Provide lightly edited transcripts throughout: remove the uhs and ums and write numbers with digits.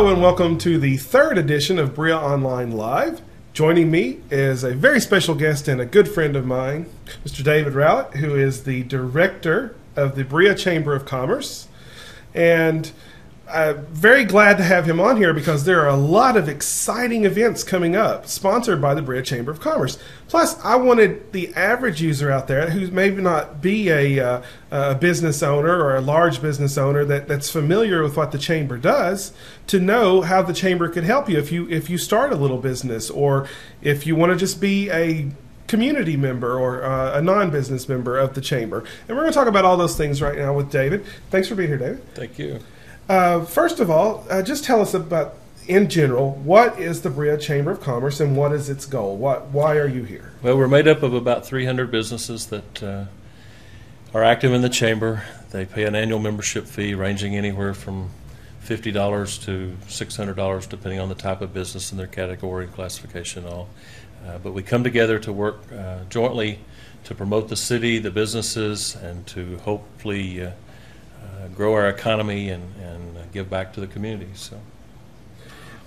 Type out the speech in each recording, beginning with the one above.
Hello and welcome to the third edition of Berea Online Live. Joining me is a very special guest and a good friend of mine, Mr. David Rowlette, who is the director of the Berea Chamber of Commerce. And I'm very glad to have him on here because there are a lot of exciting events coming up sponsored by the Berea Chamber of Commerce. Plus, I wanted the average user out there who maybe not be a business owner or a large business owner that's familiar with what the Chamber does to know how the Chamber could help you if you start a little business, or if you want to just be a community member or a non-business member of the Chamber. And we're going to talk about all those things right now with David. Thanks for being here, David. Thank you. First of all, just tell us about, in general, what is the Berea Chamber of Commerce and what is its goal? Why are you here? Well, we're made up of about 300 businesses that are active in the Chamber. They pay an annual membership fee ranging anywhere from $50 to $600, depending on the type of business and their category and classification and all. But we come together to work jointly to promote the city, the businesses, and to hopefully grow our economy and give back to the community. So,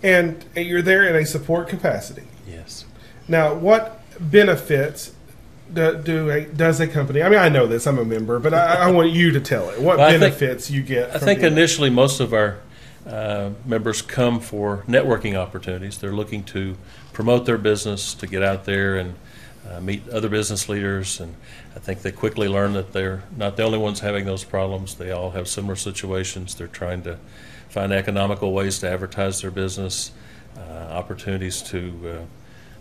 and you're there in a support capacity. Yes. Now, what benefits does a company? I mean, I know this. I'm a member, but I want you to tell it. What benefits you get? I think initially most of our members come for networking opportunities. They're looking to promote their business, to get out there and meet other business leaders, and I think they quickly learn that they're not the only ones having those problems. They all have similar situations. They're trying to find economical ways to advertise their business, opportunities to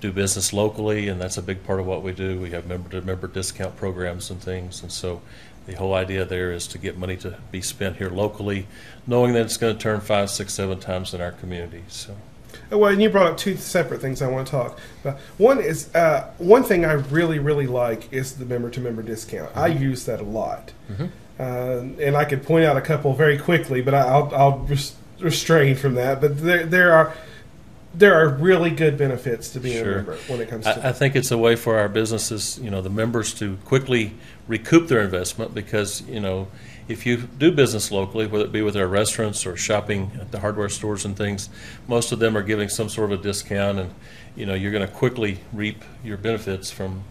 do business locally, and that's a big part of what we do. We have member-to-member discount programs and things, and so the whole idea there is to get money to be spent here locally, knowing that it's going to turn 5, 6, 7 times in our community. So. Well, and you brought up two separate things I want to talk about. One is one thing I really like is the member-to-member discount. I use that a lot, and I could point out a couple very quickly, but I'll restrain from that. But there are really good benefits to being a member when it comes to. I think it's a way for our businesses, the members, to quickly recoup their investment, because if you do business locally, whether it be with our restaurants or shopping at the hardware stores and things, most of them are giving some sort of a discount, and you're going to quickly reap your benefits from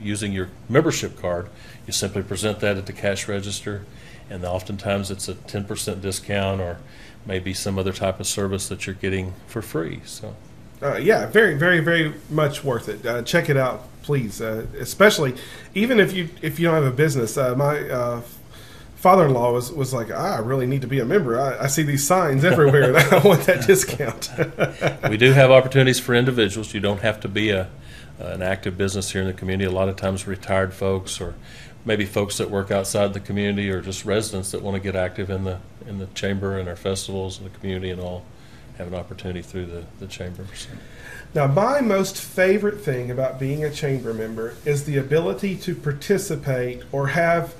using your membership card. You simply present that at the cash register, and oftentimes it's a 10% discount or maybe some other type of service that you're getting for free. So. Yeah, very much worth it. Check it out, please. Especially, even if you don't have a business. My father-in-law was like, I really need to be a member. I see these signs everywhere, and I want that discount. We do have opportunities for individuals. You don't have to be an active business here in the community. A lot of times, retired folks, or maybe folks that work outside the community, or just residents that want to get active in the chamber and our festivals and the community and all, have an opportunity through the chamber. So. Now, my most favorite thing about being a chamber member is the ability to participate or have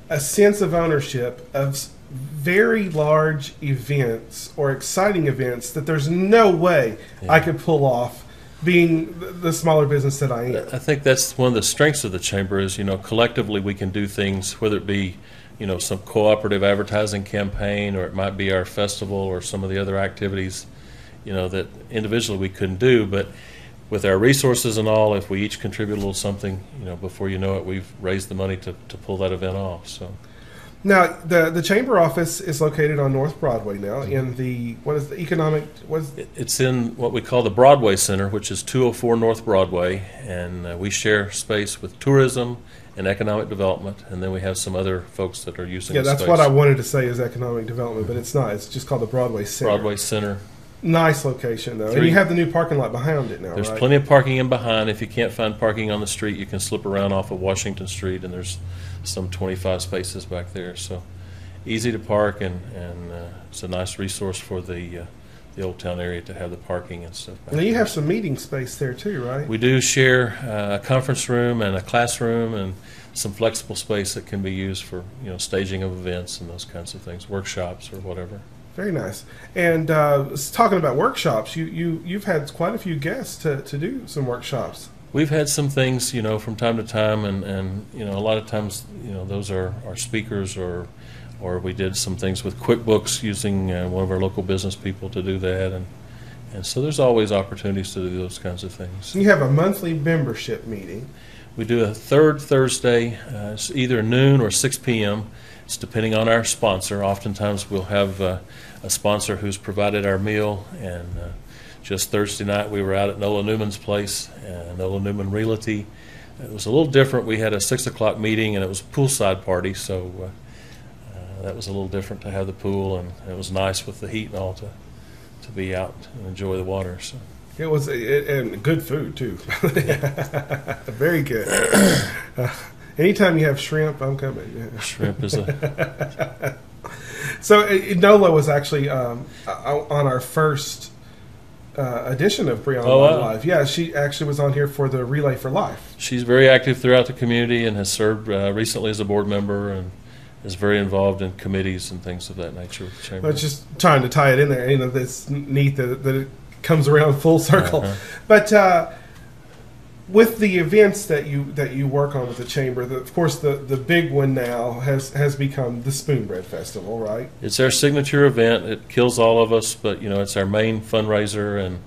a sense of ownership of very large events or exciting events that there's no way I could pull off being the smaller business that I am. I think that's one of the strengths of the chamber is, collectively we can do things, whether it be some cooperative advertising campaign, or it might be our festival or some of the other activities that individually we couldn't do, but with our resources and all, if we each contribute a little something, before you know it, we've raised the money to pull that event off. So. Now, the chamber office is located on North Broadway now in the, It's in what we call the Broadway Center, which is 204 North Broadway, and we share space with tourism and economic development, and then we have some other folks that are using the space. Yeah, that's what I wanted to say is economic development, but it's not. It's just called the Broadway Center. Broadway Center. Nice location, though. And you have the new parking lot behind it now, There's right? plenty of parking in behind. If you can't find parking on the street, you can slip around off of Washington Street, and there's some 25 spaces back there. So easy to park, and it's a nice resource for the Old Town area to have the parking and stuff. Now you have some meeting space there too, right? We do share a conference room and a classroom and some flexible space that can be used for staging of events and those kinds of things, workshops or whatever. Very nice. And talking about workshops, you've had quite a few guests to do some workshops. We've had some things, from time to time, and a lot of times, those are our speakers or or we did some things with QuickBooks using one of our local business people to do that, and so there's always opportunities to do those kinds of things. You have a monthly membership meeting. We do a third Thursday, it's either noon or 6 p.m. It's depending on our sponsor. Oftentimes we'll have a sponsor who's provided our meal, and just Thursday night we were out at Nola Newman's place, Nola Newman Realty. It was a little different. We had a 6 o'clock meeting, and it was a poolside party, so that was a little different to have the pool, and it was nice with the heat and all to be out and enjoy the water. So it was and good food too. Very good. Anytime you have shrimp, I'm coming. Shrimp is a. So Nola was actually on our first edition of Berea Online Live. Yeah, she actually was on here for the Relay for Life. She's very active throughout the community and has served recently as a board member and is very involved in committees and things of that nature with the chamber. But just trying to tie it in there. That's neat that it comes around full circle. But with the events that you work on with the chamber, of course the big one now has become the Spoonbread Festival, right? It's our signature event. It kills all of us, but it's our main fundraiser, and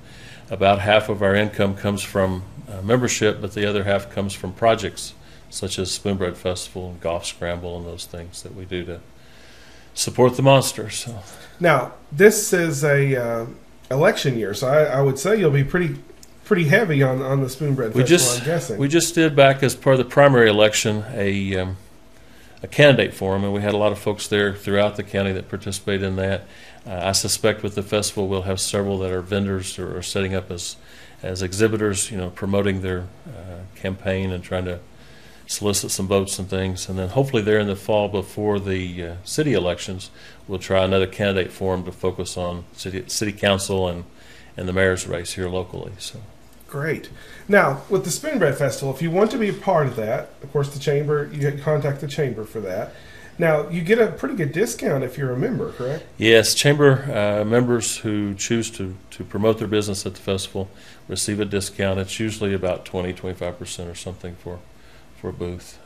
about half of our income comes from membership, but the other half comes from projects such as Spoonbread Festival and Golf Scramble and those things that we do to support the monsters. So. Now, this is a election year, so I would say you'll be pretty heavy on the Spoonbread Festival, I'm guessing. We just did, back as part of the primary election, a candidate forum, and we had a lot of folks there throughout the county that participated in that. I suspect with the festival we'll have several that are vendors or are setting up as exhibitors, promoting their campaign and trying to solicit some votes and things. And then hopefully there in the fall before the city elections, we'll try another candidate forum to focus on city council and the mayor's race here locally. So. Great. Now, with the Spoonbread Festival, if you want to be a part of that, of course, the chamber, you contact the chamber for that. Now, you get a pretty good discount if you're a member, correct? Yes, chamber members who choose to promote their business at the festival receive a discount. It's usually about 20-25% or something for a booth.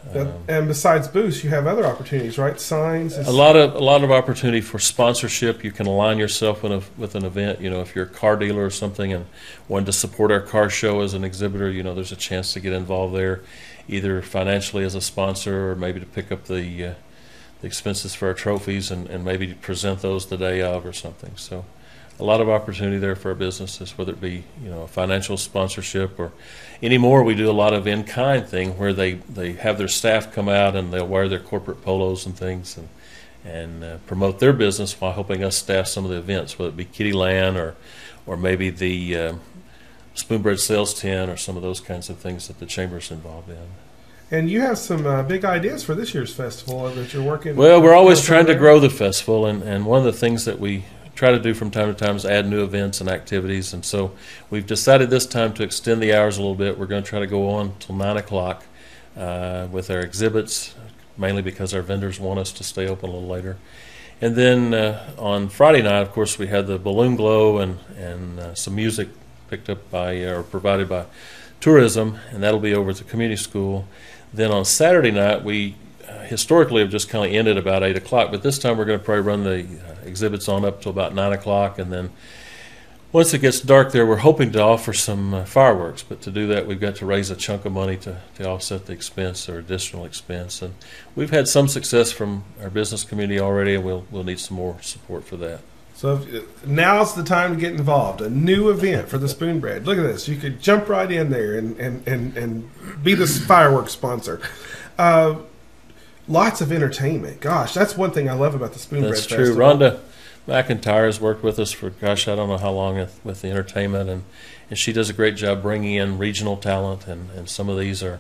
And besides booths, you have other opportunities, right? Signs. A lot of opportunity for sponsorship. You can align yourself with an event. If you're a car dealer or something and want to support our car show as an exhibitor, there's a chance to get involved there, either financially as a sponsor or maybe to pick up the expenses for our trophies and maybe present those the day of or something. So a lot of opportunity there for our businesses, whether it be a financial sponsorship or anymore. We do a lot of in-kind thing where they have their staff come out and they'll wear their corporate polos and things and promote their business while helping us staff some of the events, whether it be Kitty Land or maybe the Spoonbread Sales Tent or some of those kinds of things that the chamber's involved in. And you have some big ideas for this year's festival that you're working. Well, we're always trying to grow the festival, and one of the things that we try to do from time to time is add new events and activities. And so we've decided this time to extend the hours a little bit. We're going to try to go on till 9 o'clock with our exhibits, mainly because our vendors want us to stay open a little later. And then on Friday night, of course, we had the balloon glow and some music picked up by or provided by tourism, and that'll be over at the community school. Then on Saturday night, we historically have just kind of ended about 8 o'clock, but this time we're going to probably run the exhibits on up till about 9 o'clock, and then once it gets dark there, we're hoping to offer some fireworks, but to do that we've got to raise a chunk of money to offset the expense or additional expense, and we've had some success from our business community already, and we'll need some more support for that. So now's the time to get involved. A new event for the Spoonbread. Look at this. You could jump right in there and be the fireworks sponsor. Lots of entertainment. Gosh, that's one thing I love about the Spoonbread Festival. That's true. Rhonda McIntyre has worked with us for, I don't know how long with the entertainment, and she does a great job bringing in regional talent, and some of these are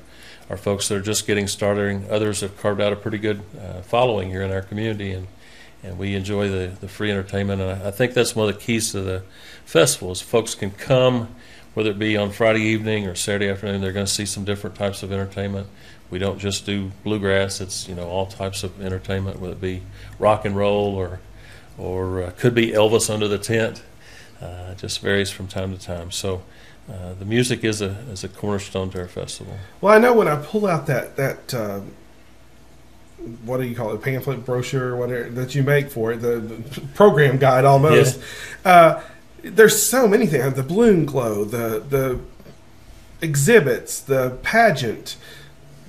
folks that are just getting started. Others have carved out a pretty good following here in our community, and we enjoy the free entertainment. And I think that's one of the keys to the festival is folks can come, whether it be on Friday evening or Saturday afternoon. They're going to see some different types of entertainment. We don't just do bluegrass. It's all types of entertainment, whether it be rock and roll or could be Elvis under the tent. It just varies from time to time. So the music is a cornerstone to our festival. Well, I know when I pull out that what do you call it, pamphlet, brochure, whatever that you make for it, the program guide almost. Yeah. There's so many things: the balloon glow, the exhibits, the pageant,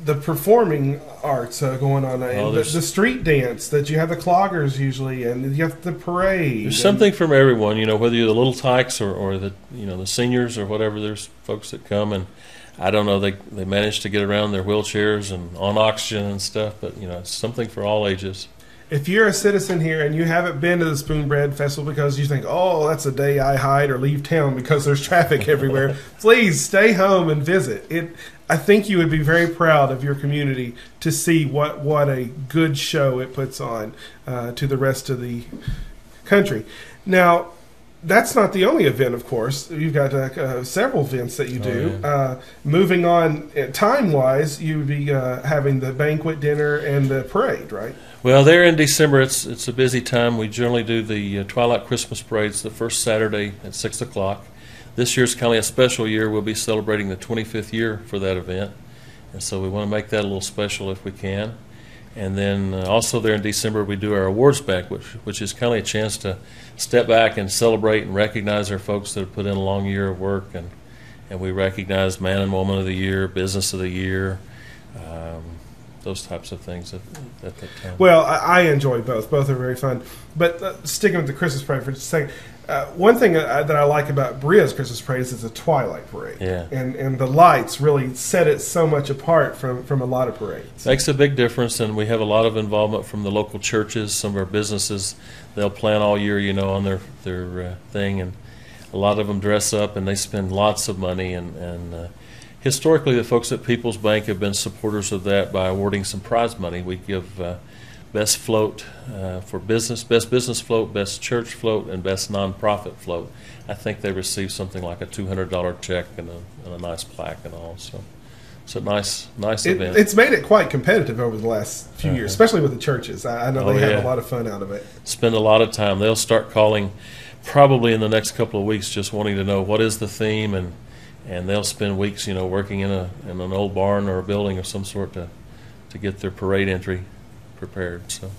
the performing arts going on, the street dance that you have the cloggers usually, and you have the parade. There's something from everyone, whether you're the little tykes or the the seniors or whatever. There's folks that come, and I don't know, they manage to get around their wheelchairs and on oxygen and stuff, but it's something for all ages. If you're a citizen here and you haven't been to the Spoon Bread Festival because you think, oh, that's a day I hide or leave town because there's traffic everywhere, please stay home and visit. I think you would be very proud of your community to see what a good show it puts on to the rest of the country. Now, that's not the only event, of course. You've got several events that you do. Yeah. Moving on, time-wise, you would be having the banquet dinner and the parade, right? Well, there in December, it's a busy time. We generally do the Twilight Christmas Parades the first Saturday at 6 o'clock. This year's kind of a special year. We'll be celebrating the 25th year for that event, and so we want to make that a little special if we can. And then also there in December, we do our awards banquet, which is kind of a chance to step back and celebrate and recognize our folks that have put in a long year of work, and we recognize Man and Woman of the Year, Business of the Year, those types of things at that time. Well, I enjoy both. Both are very fun. But sticking with the Christmas parade for just a second, one thing that I like about Berea's Christmas parade is it's a twilight parade. Yeah. And the lights really set it so much apart from a lot of parades. Makes a big difference, and we have a lot of involvement from the local churches, some of our businesses. They'll plan all year, on their thing, and a lot of them dress up and they spend lots of money, and historically the folks at People's Bank have been supporters of that by awarding some prize money. We give best float for business, best business float, best church float, and best nonprofit float. I think they receive something like a $200 check and a nice plaque and all. So it's a nice event. It's made it quite competitive over the last few years, especially with the churches. I know they have a lot of fun out of it. Spend a lot of time. They'll start calling probably in the next couple of weeks, just wanting to know what is the theme, and they'll spend weeks, working in an old barn or a building of some sort to get their parade entry prepared. So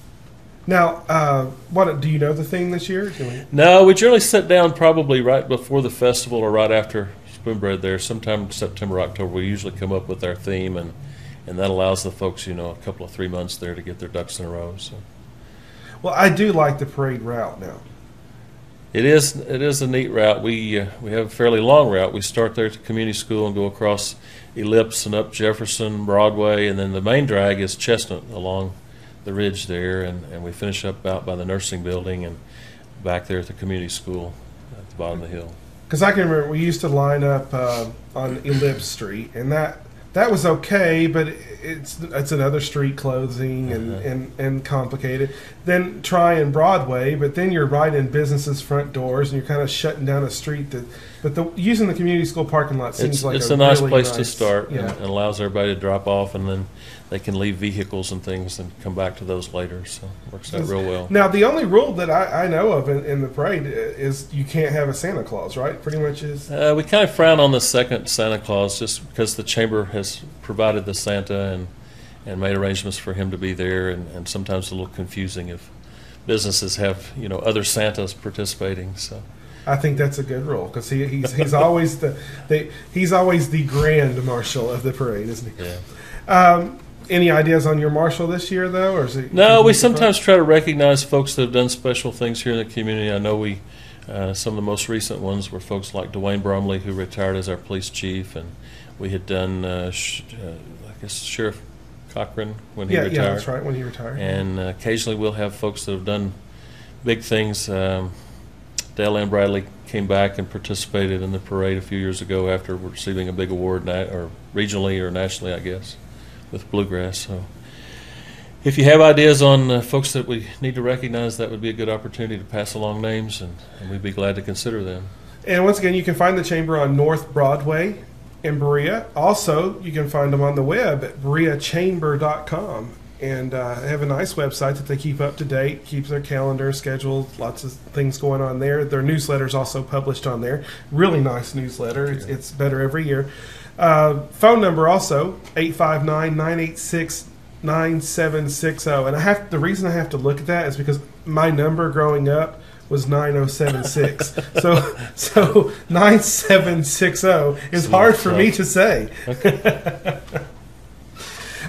now, what do you know the theme this year? No, we generally sit down probably right before the festival or right after Spoon Bread. There, sometime September, October, we usually come up with our theme, and that allows the folks, a couple of 3 months there to get their ducks in a row. So, well, I do like the parade route now. It is a neat route. We have a fairly long route. We start there at the community school and go across Ellipse and up Jefferson, Broadway, and then the main drag is Chestnut along the ridge there, and we finish up out by the nursing building and back there at the community school at the bottom of the hill. Because I can remember we used to line up on Ellipse Street, and that was okay, but it's another street closing and complicated. Then try in Broadway, but then you're right in businesses' front doors, and you're kind of shutting down a street using the community school parking lot seems like it's a nice really place to start, yeah. and allows everybody to drop off, and then they can leave vehicles and things and come back to those later. So it works out real well. Now, the only rule that I know of in the parade is you can't have a Santa Claus, right? Pretty much is. We kind of frown on the second Santa Claus just because the chamber has provided the Santa and made arrangements for him to be there, and sometimes a little confusing if businesses have other Santas participating. So I think that's a good rule because he's always he's always the grand marshal of the parade, isn't he? Yeah. Any ideas on your marshal this year, though, or is it? No, we sometimes try to recognize folks that have done special things here in the community. I know some of the most recent ones were folks like Dwayne Brumley, who retired as our police chief, and we had done, I guess, Sheriff Cochran when he retired. Yeah, that's right, when he retired. And occasionally we'll have folks that have done big things. Dale Ann Bradley came back and participated in the parade a few years ago after receiving a big award, or regionally or nationally, I guess, with Bluegrass. So if you have ideas on folks that we need to recognize, that would be a good opportunity to pass along names, and we'd be glad to consider them. And once again, you can find the chamber on North Broadway in Berea. Also, you can find them on the web at bereachamber.com. And have a nice website that they keep up to date, keeps their calendar, schedule, lots of things going on there. Their newsletter is also published on there. Really nice newsletter. It's better every year. Phone number also, 859-986-9444. 9760. And the reason I have to look at that is because my number growing up was 9076. so 9760 is hard for me to say. Okay.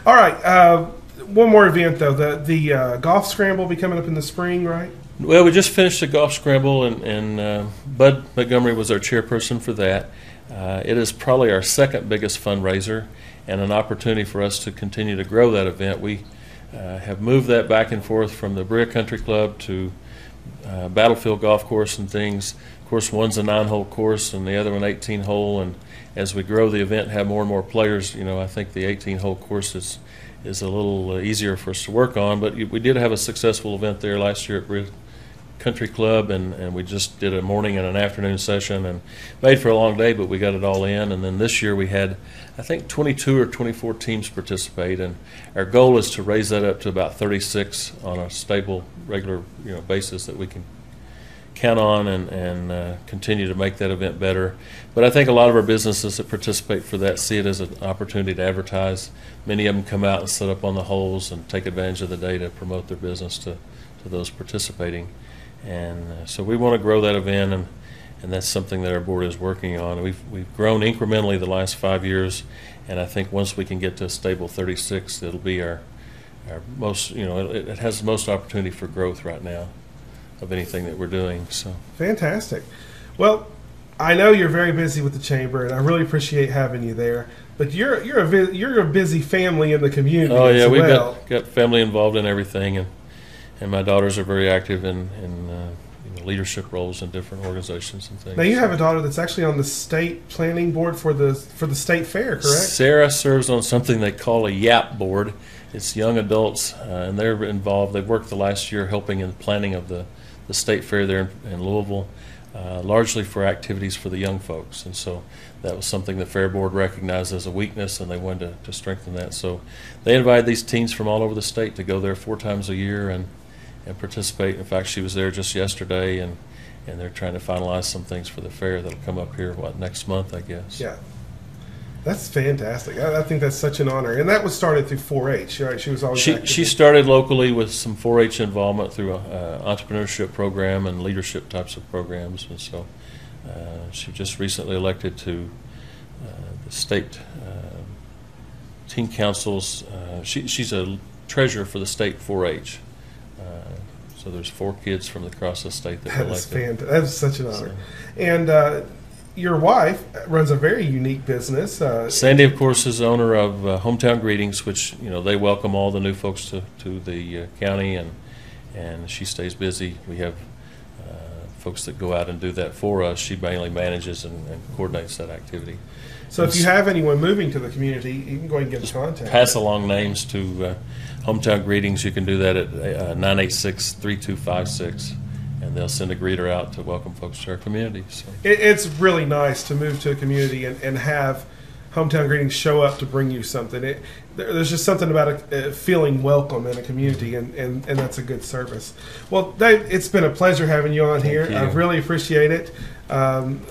All right. One more event though. The golf scramble will be coming up in the spring, right? Well, we just finished the golf scramble, and Bud Montgomery was our chairperson for that. It is probably our second biggest fundraiser and an opportunity for us to continue to grow that event. We have moved that back and forth from the Berea Country Club to Battlefield Golf Course and things. Of course, one's a 9-hole course and the other one 18-hole, and as we grow the event and have more and more players, I think the 18-hole course is a little easier for us to work on. But we did have a successful event there last year at Berea Country Club, and we just did a morning and an afternoon session and made for a long day, but we got it all in. And then this year we had, I think, 22 or 24 teams participate, and our goal is to raise that up to about 36 on a stable, regular basis that we can count on and continue to make that event better. But I think a lot of our businesses that participate for that see it as an opportunity to advertise. Many of them come out and sit up on the holes and take advantage of the day to promote their business to those participating. And so we want to grow that event, and that's something that our board is working on. We've grown incrementally the last 5 years, and I think once we can get to a stable 36, it'll be our most, it has the most opportunity for growth right now of anything that we're doing. So fantastic. Well, I know you're very busy with the chamber, and I really appreciate having you there. But you're a busy family in the community. Oh yeah, as we've well. got family involved in everything, and my daughters are very active in leadership roles in different organizations and things. Now you have a daughter that's actually on the state planning board for the state fair, correct? Sarah serves on something they call a YAP board. It's young adults, and they're involved. They've worked the last year helping in the planning of the state fair there in Louisville, largely for activities for the young folks. And so that was something the fair board recognized as a weakness, and they wanted to strengthen that. So they invited these teens from all over the state to go there 4 times a year and participate. In fact, she was there just yesterday, and they're trying to finalize some things for the fair that'll come up here, next month, I guess. Yeah. That's fantastic. I think that's such an honor. And that was started through 4-H, right? She was always She started locally with some 4-H involvement through an entrepreneurship program and leadership types of programs. And so she just recently elected to the state teen councils. She's a treasurer for the state 4-H. So there's 4 kids from across the state that were elected. That is such an honor. And your wife runs a very unique business. Sandy, of course, is owner of Hometown Greetings, which they welcome all the new folks to the county, and she stays busy. We have folks that go out and do that for us. She mainly manages and coordinates that activity. So if you have anyone moving to the community, you can go ahead and get in contact. Pass along names to Hometown Greetings. You can do that at 986-3256. And they'll send a greeter out to welcome folks to our community. So it's really nice to move to a community and have Hometown Greetings show up to bring you something. There's just something about feeling welcome in a community, and that's a good service. Well, Dave, it's been a pleasure having you on here. I really appreciate it.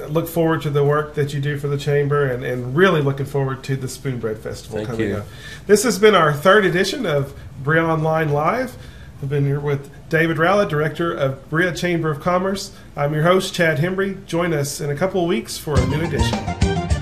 Look forward to the work that you do for the Chamber, and really looking forward to the Spoonbread Festival coming up. This has been our 3rd edition of Berea Online Live. I've been here with David Rowlette, Director of Berea Chamber of Commerce. I'm your host, Chad Hembree. Join us in a couple of weeks for a new edition.